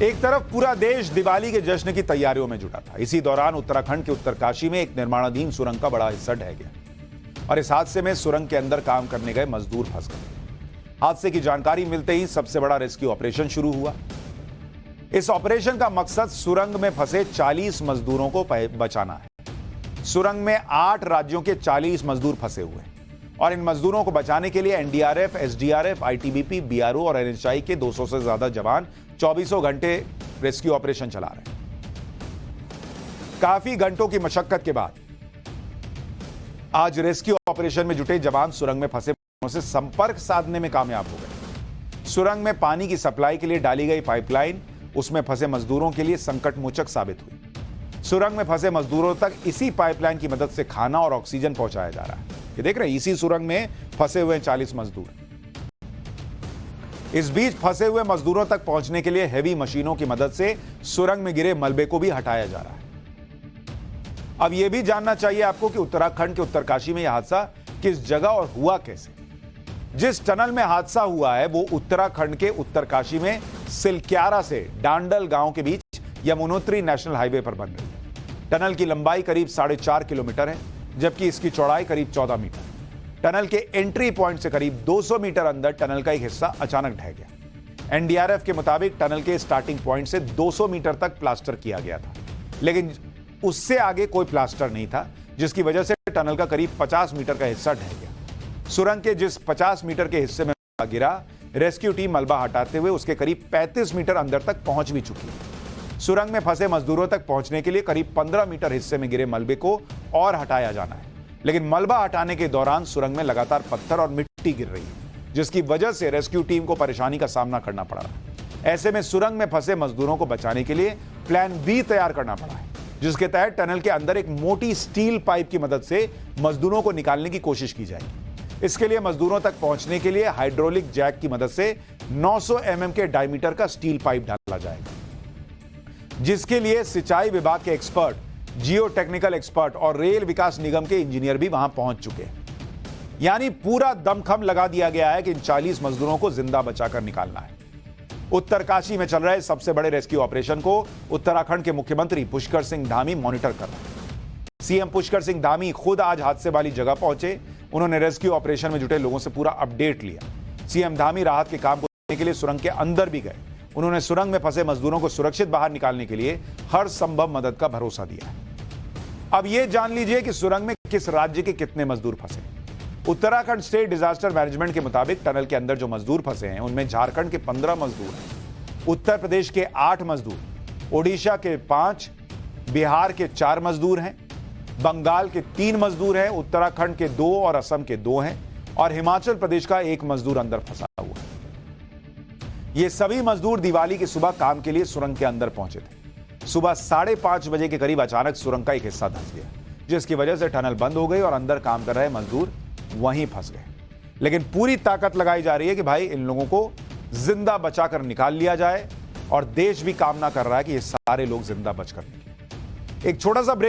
एक तरफ पूरा देश दिवाली के जश्न की तैयारियों में जुटा था। इसी दौरान उत्तराखंड के उत्तरकाशी में एक निर्माणाधीन सुरंग का बड़ा हिस्सा ढह गया और इस हादसे में सुरंग के अंदर काम करने गए मजदूर फंस गए। हादसे की जानकारी मिलते ही सबसे बड़ा रेस्क्यू ऑपरेशन शुरू हुआ। इस ऑपरेशन का मकसद सुरंग में फंसे 40 मजदूरों को बचाना है। सुरंग में 8 राज्यों के 40 मजदूर फंसे हुए हैं और इन मजदूरों को बचाने के लिए एनडीआरएफ, एसडीआरएफ, आईटीबीपी, बीआरओ और एनएचआई के 200 से ज्यादा जवान 24 घंटे रेस्क्यू ऑपरेशन चला रहे हैं। काफी घंटों की मशक्कत के बाद आज रेस्क्यू ऑपरेशन में जुटे जवान सुरंग में फंसे से संपर्क साधने में कामयाब हो गए। सुरंग में पानी की सप्लाई के लिए डाली गई पाइपलाइन उसमें फंसे मजदूरों के लिए संकट मोचक साबित हुई। सुरंग में फंसे मजदूरों तक इसी पाइपलाइन की मदद से खाना और ऑक्सीजन पहुंचाया जा रहा है। ये देख रहे हैं, इसी सुरंग में फंसे हुए 40 मजदूर। इस बीच फंसे हुए मजदूरों तक पहुंचने के लिए हेवी मशीनों की मदद से सुरंग में गिरे मलबे को भी हटाया जा रहा है। अब यह भी जानना चाहिए आपको कि उत्तराखंड के उत्तरकाशी में यह हादसा किस जगह और हुआ कैसे। जिस टनल में हादसा हुआ है वो उत्तराखंड के उत्तरकाशी में सिलक्यारा से डांडल गांव के बीच यमुनोत्री नेशनल हाईवे पर बन रही है। टनल की लंबाई करीब 4.5 किलोमीटर है, जबकि इसकी चौड़ाई करीब 14 मीटर। टनल के एंट्री पॉइंट से करीब 200 मीटर अंदर टनल का एक हिस्सा अचानक ढह गया। एनडीआरएफ के मुताबिक टनल के स्टार्टिंग पॉइंट से 200 मीटर तक प्लास्टर किया गया था, लेकिन उससे आगे कोई प्लास्टर नहीं था, जिसकी वजह से टनल का करीब 50 मीटर का हिस्सा ढह गया। सुरंग के जिस 50 मीटर के हिस्से में गिरा, रेस्क्यू टीम मलबा हटाते हुए उसके करीब 35 मीटर अंदर तक पहुंच भी चुकी है। सुरंग में फंसे मजदूरों तक पहुंचने के लिए करीब 15 मीटर हिस्से में गिरे मलबे को और हटाया जाना है, लेकिन मलबा हटाने के दौरान सुरंग में लगातार पत्थर और मिट्टी गिर रही है, जिसकी वजह से रेस्क्यू टीम को परेशानी का सामना करना पड़ रहा है। ऐसे में सुरंग में फंसे मजदूरों को बचाने के लिए प्लान बी तैयार करना पड़ा है, जिसके तहत टनल के अंदर एक मोटी स्टील पाइप की मदद से मजदूरों को निकालने की कोशिश की जाएगी। इसके लिए मजदूरों तक पहुंचने के लिए हाइड्रोलिक जैक की मदद से 900 mm के डायमीटर का स्टील पाइप डाला जाएगा, जिसके लिए सिंचाई विभाग के एक्सपर्ट, जियो टेक्निकल एक्सपर्ट और रेल विकास निगम के इंजीनियर भी वहां पहुंच चुके हैं। यानी पूरा दमखम लगा दिया गया है कि इन 40 मजदूरों को जिंदा बचाकर निकालना है। उत्तरकाशी में चल रहे सबसे बड़े रेस्क्यू ऑपरेशन को उत्तराखंड के मुख्यमंत्री पुष्कर सिंह धामी मॉनिटर कर रहे हैं। सीएम पुष्कर सिंह धामी खुद आज हादसे वाली जगह पहुंचे। उन्होंने रेस्क्यू ऑपरेशन में जुटे लोगों से पूरा अपडेट लिया। सीएम धामी राहत के काम को करने के लिए सुरंग के अंदर भी गए। उन्होंने सुरंग में फंसे मजदूरों को सुरक्षित बाहर निकालने के लिए हर संभव मदद का भरोसा दिया है। अब यह जान लीजिए कि सुरंग में किस राज्य के कितने मजदूर फंसे। उत्तराखंड स्टेट डिजास्टर मैनेजमेंट के मुताबिक टनल के अंदर जो मजदूर फंसे हैं उनमें झारखंड के 15 मजदूर हैं, उत्तर प्रदेश के 8 मजदूर, ओडिशा के 5, बिहार के 4 मजदूर हैं, बंगाल के 3 मजदूर हैं, उत्तराखंड के 2 और असम के 2 हैं और हिमाचल प्रदेश का 1 मजदूर अंदर फंसा हुआ है। ये सभी मजदूर दिवाली की सुबह काम के लिए सुरंग के अंदर पहुंचे थे। सुबह 5:30 बजे के करीब अचानक सुरंग का एक हिस्सा धंस गया, जिसकी वजह से टनल बंद हो गई और अंदर काम कर रहे मजदूर वहीं फंस गए। लेकिन पूरी ताकत लगाई जा रही है कि भाई इन लोगों को जिंदा बचाकर निकाल लिया जाए और देश भी कामना कर रहा है कि ये सारे लोग जिंदा बचकर निकले। एक छोटा सा ब्रेक